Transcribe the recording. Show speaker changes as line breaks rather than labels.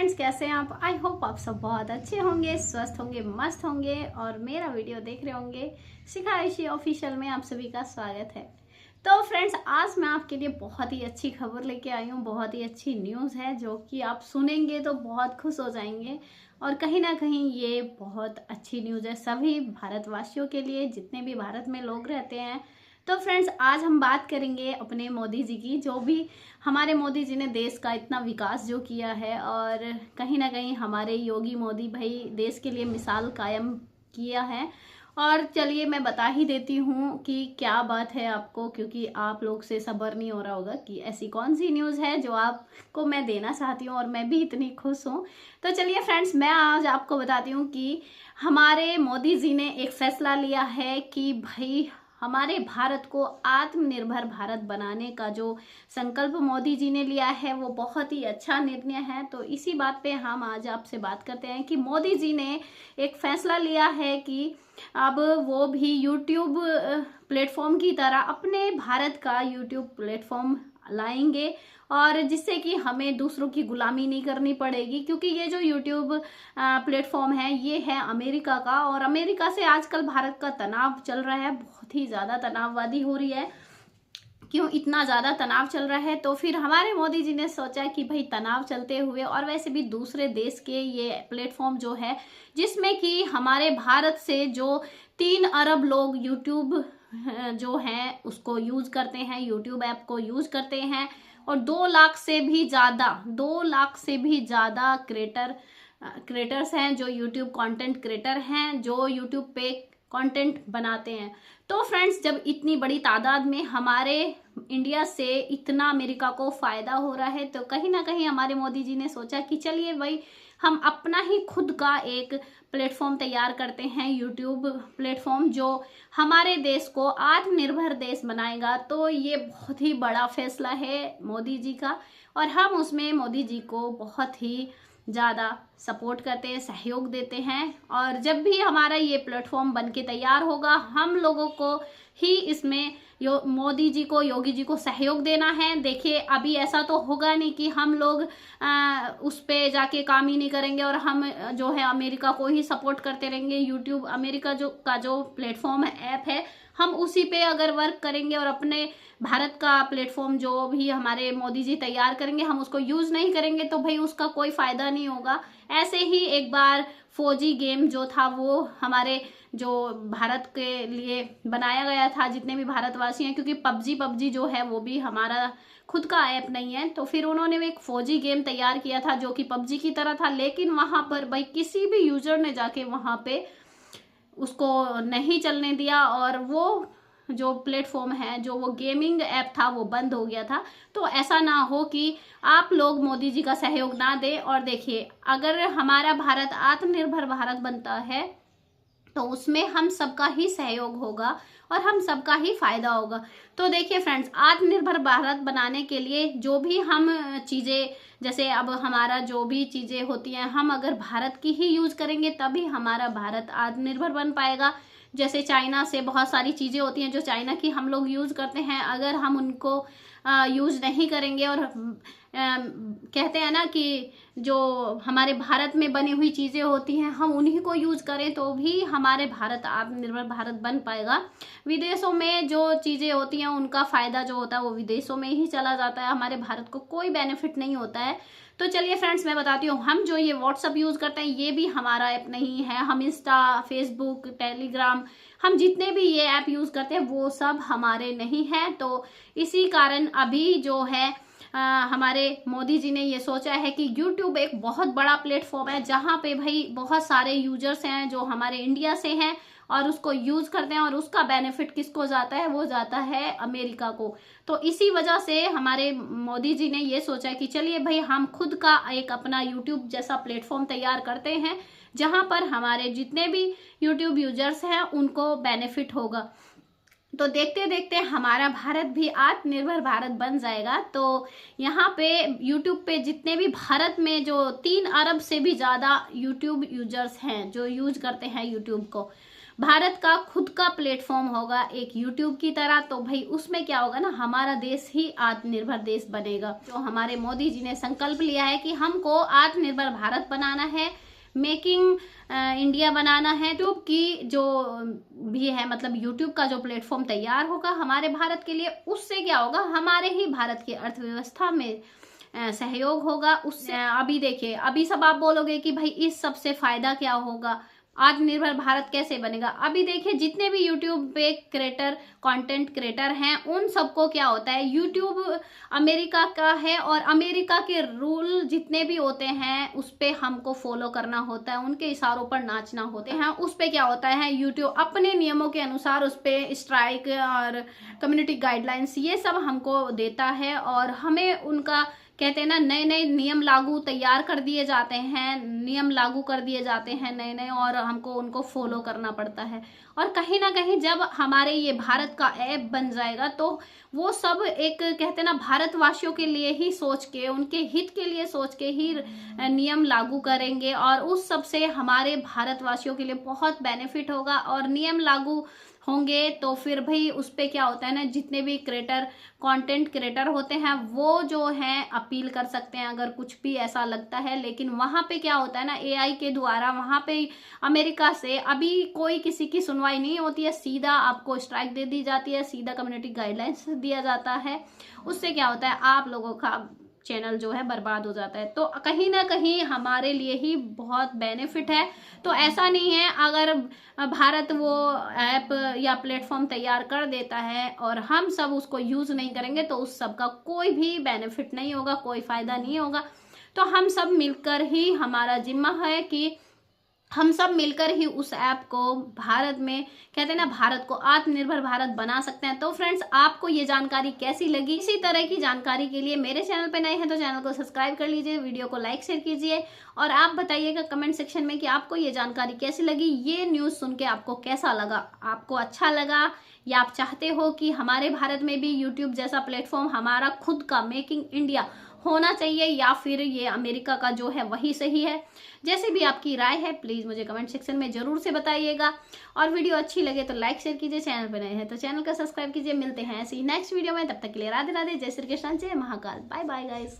Friends, कैसे हैं आप? आई होप आप सब बहुत अच्छे होंगे, स्वस्थ होंगे, मस्त होंगे और मेरा वीडियो देख रहे होंगे। शिखा आयुषी ऑफिशियल में आप सभी का स्वागत है। तो फ्रेंड्स, आज मैं आपके लिए बहुत ही अच्छी खबर लेके आई हूँ। बहुत ही अच्छी न्यूज़ है जो कि आप सुनेंगे तो बहुत खुश हो जाएंगे। और कहीं ना कहीं ये बहुत अच्छी न्यूज़ है सभी भारतवासियों के लिए, जितने भी भारत में लोग रहते हैं। तो फ्रेंड्स, आज हम बात करेंगे अपने मोदी जी की, जो भी हमारे मोदी जी ने देश का इतना विकास जो किया है। और कहीं ना कहीं हमारे योगी मोदी भाई देश के लिए मिसाल कायम किया है। और चलिए मैं बता ही देती हूँ कि क्या बात है आपको, क्योंकि आप लोग से सब्र नहीं हो रहा होगा कि ऐसी कौन सी न्यूज़ है जो आपको मैं देना चाहती हूँ और मैं भी इतनी खुश हूँ। तो चलिए फ्रेंड्स, मैं आज आपको बताती हूँ कि हमारे मोदी जी ने एक फैसला लिया है कि भाई हमारे भारत को आत्मनिर्भर भारत बनाने का जो संकल्प मोदी जी ने लिया है वो बहुत ही अच्छा निर्णय है। तो इसी बात पे हम आज आपसे बात करते हैं कि मोदी जी ने एक फैसला लिया है कि अब वो भी यूट्यूब प्लेटफॉर्म की तरह अपने भारत का यूट्यूब प्लेटफॉर्म लाएंगे, और जिससे कि हमें दूसरों की गुलामी नहीं करनी पड़ेगी। क्योंकि ये जो यूट्यूब प्लेटफॉर्म है ये है अमेरिका का, और अमेरिका से आजकल भारत का तनाव चल रहा है, बहुत ही ज़्यादा तनाववादी हो रही है। क्यों इतना ज़्यादा तनाव चल रहा है? तो फिर हमारे मोदी जी ने सोचा कि भाई तनाव चलते हुए, और वैसे भी दूसरे देश के ये प्लेटफॉर्म जो है जिसमें कि हमारे भारत से जो 3 अरब लोग यूट्यूब जो है उसको यूज करते हैं, यूट्यूब ऐप को यूज करते हैं, और 2 लाख से भी ज़्यादा 2 लाख से भी ज़्यादा क्रिएटर्स हैं जो यूट्यूब कंटेंट क्रिएटर हैं, जो यूट्यूब पे कंटेंट बनाते हैं। तो फ्रेंड्स, जब इतनी बड़ी तादाद में हमारे इंडिया से इतना अमेरिका को फायदा हो रहा है, तो कहीं ना कहीं हमारे मोदी जी ने सोचा कि चलिए भाई हम अपना ही खुद का एक प्लेटफॉर्म तैयार करते हैं, यूट्यूब प्लेटफॉर्म जो हमारे देश को आत्मनिर्भर देश बनाएगा। तो ये बहुत ही बड़ा फैसला है मोदी जी का, और हम उसमें मोदी जी को बहुत ही ज़्यादा सपोर्ट करते हैं, सहयोग देते हैं। और जब भी हमारा ये प्लेटफॉर्म बन के तैयार होगा, हम लोगों को ही इसमें मोदी जी को, योगी जी को सहयोग देना है। देखिए, अभी ऐसा तो होगा नहीं कि हम लोग उस पे जाके काम ही नहीं करेंगे और हम जो है अमेरिका को ही सपोर्ट करते रहेंगे। यूट्यूब अमेरिका जो प्लेटफॉर्म है, ऐप है, हम उसी पे अगर वर्क करेंगे और अपने भारत का प्लेटफॉर्म जो भी हमारे मोदी जी तैयार करेंगे हम उसको यूज नहीं करेंगे, तो भाई उसका कोई फायदा नहीं होगा। ऐसे ही एक बार फौजी गेम जो था वो हमारे जो भारत के लिए बनाया गया था, जितने भी भारतवासी हैं, क्योंकि पबजी जो है वो भी हमारा खुद का ऐप नहीं है। तो फिर उन्होंने एक फौजी गेम तैयार किया था जो कि पबजी की तरह था, लेकिन वहां पर भाई किसी भी यूजर ने जाके वहां पे उसको नहीं चलने दिया, और वो जो प्लेटफॉर्म है, जो वो गेमिंग ऐप था, वो बंद हो गया था। तो ऐसा ना हो कि आप लोग मोदी जी का सहयोग ना दें। और देखिए, अगर हमारा भारत आत्मनिर्भर भारत बनता है तो उसमें हम सबका ही सहयोग होगा और हम सबका ही फायदा होगा। तो देखिए फ्रेंड्स, आत्मनिर्भर भारत बनाने के लिए जो भी हम चीज़ें, जैसे अब हमारा जो भी चीज़ें होती हैं, हम अगर भारत की ही यूज़ करेंगे तभी हमारा भारत आत्मनिर्भर बन पाएगा। जैसे चाइना से बहुत सारी चीज़ें होती हैं जो चाइना की हम लोग यूज़ करते हैं, अगर हम उनको यूज़ नहीं करेंगे, और कहते हैं ना कि जो हमारे भारत में बनी हुई चीज़ें होती हैं हम उन्हीं को यूज़ करें, तो भी हमारे भारत आत्मनिर्भर भारत बन पाएगा। विदेशों में जो चीज़ें होती हैं उनका फ़ायदा जो होता है वो विदेशों में ही चला जाता है, हमारे भारत को कोई बेनिफिट नहीं होता है। तो चलिए फ्रेंड्स, मैं बताती हूँ, हम जो ये व्हाट्सअप यूज़ करते हैं ये भी हमारा ऐप नहीं है। हम इंस्टा, फेसबुक, टेलीग्राम, हम जितने भी ये ऐप यूज़ करते हैं वो सब हमारे नहीं हैं। तो इसी कारण अभी जो है हमारे मोदी जी ने ये सोचा है कि यूट्यूब एक बहुत बड़ा प्लेटफॉर्म है जहाँ पे भाई बहुत सारे यूजर्स हैं जो हमारे इंडिया से हैं और उसको यूज करते हैं, और उसका बेनिफिट किसको जाता है? वो जाता है अमेरिका को। तो इसी वजह से हमारे मोदी जी ने ये सोचा कि चलिए भाई हम खुद का एक अपना यूट्यूब जैसा प्लेटफॉर्म तैयार करते हैं जहाँ पर हमारे जितने भी यूट्यूब यूजर्स हैं उनको बेनिफिट होगा। तो देखते देखते हमारा भारत भी आत्मनिर्भर भारत बन जाएगा। तो यहाँ पे यूट्यूब पे जितने भी भारत में जो 3 अरब से भी ज़्यादा यूट्यूब यूजर्स हैं जो यूज करते हैं यूट्यूब को, भारत का खुद का प्लेटफॉर्म होगा एक यूट्यूब की तरह, तो भाई उसमें क्या होगा ना, हमारा देश ही आत्मनिर्भर देश बनेगा। तो हमारे मोदी जी ने संकल्प लिया है कि हमको आत्मनिर्भर भारत बनाना है, मेकिंग इंडिया बनाना है। यूट्यूब की जो भी है, मतलब यूट्यूब का जो प्लेटफॉर्म तैयार होगा हमारे भारत के लिए, उससे क्या होगा, हमारे ही भारत की अर्थव्यवस्था में सहयोग होगा। उससे अभी देखिए, अभी सब आप बोलोगे कि भाई इस सब से फायदा क्या होगा, आत्मनिर्भर भारत कैसे बनेगा। अभी देखिए जितने भी यूट्यूब पे क्रिएटर, कंटेंट क्रिएटर हैं, उन सबको क्या होता है, यूट्यूब अमेरिका का है और अमेरिका के रूल जितने भी होते हैं उस पे हमको फॉलो करना होता है, उनके इशारों पर नाचना होते हैं। उस पे क्या होता है, यूट्यूब अपने नियमों के अनुसार उस पे स्ट्राइक और कम्युनिटी गाइडलाइंस ये सब हमको देता है, और हमें उनका कहते हैं ना, नए नए नियम लागू तैयार कर दिए जाते हैं, नियम लागू कर दिए जाते हैं नए नए, और हमको उनको फॉलो करना पड़ता है। और कहीं ना कहीं जब हमारे ये भारत का ऐप बन जाएगा तो वो सब एक कहते हैं ना, भारतवासियों के लिए ही सोच के, उनके हित के लिए सोच के ही नियम लागू करेंगे, और उस सब से हमारे भारतवासियों के लिए बहुत बेनिफिट होगा। और नियम लागू होंगे तो फिर भाई उस पे क्या होता है ना, जितने भी क्रिएटर, कंटेंट क्रिएटर होते हैं वो जो हैं अपील कर सकते हैं अगर कुछ भी ऐसा लगता है। लेकिन वहां पे क्या होता है ना, एआई के द्वारा वहां पे अमेरिका से अभी कोई किसी की सुनवाई नहीं होती है, सीधा आपको स्ट्राइक दे दी जाती है, सीधा कम्युनिटी गाइडलाइंस दिया जाता है। उससे क्या होता है, आप लोगों का चैनल जो है बर्बाद हो जाता है। तो कहीं ना कहीं हमारे लिए ही बहुत बेनिफिट है। तो ऐसा नहीं है अगर भारत वो ऐप या प्लेटफॉर्म तैयार कर देता है और हम सब उसको यूज नहीं करेंगे तो उस सब का कोई भी बेनिफिट नहीं होगा, कोई फायदा नहीं होगा। तो हम सब मिलकर ही, हमारा जिम्मा है कि हम सब मिलकर ही उस ऐप को भारत में, कहते हैं ना, भारत को आत्मनिर्भर भारत बना सकते हैं। तो फ्रेंड्स, आपको ये जानकारी कैसी लगी? इसी तरह की जानकारी के लिए मेरे चैनल पे नए हैं तो चैनल को सब्सक्राइब कर लीजिए, वीडियो को लाइक शेयर कीजिए, और आप बताइएगा कमेंट सेक्शन में कि आपको ये जानकारी कैसी लगी, ये न्यूज़ सुन के आपको कैसा लगा, आपको अच्छा लगा या आप चाहते हो कि हमारे भारत में भी यूट्यूब जैसा प्लेटफॉर्म हमारा खुद का मेकिंग इंडिया होना चाहिए, या फिर ये अमेरिका का जो है वही सही है। जैसे भी आपकी राय है प्लीज मुझे कमेंट सेक्शन में जरूर से बताइएगा, और वीडियो अच्छी लगे तो लाइक शेयर कीजिए, चैनल पर नए हैं तो चैनल को सब्सक्राइब कीजिए। मिलते हैं ऐसी नेक्स्ट वीडियो में, तब तक के लिए राधे राधे, जय श्री कृष्ण, जय महाकाल, बाय बाय गाइस।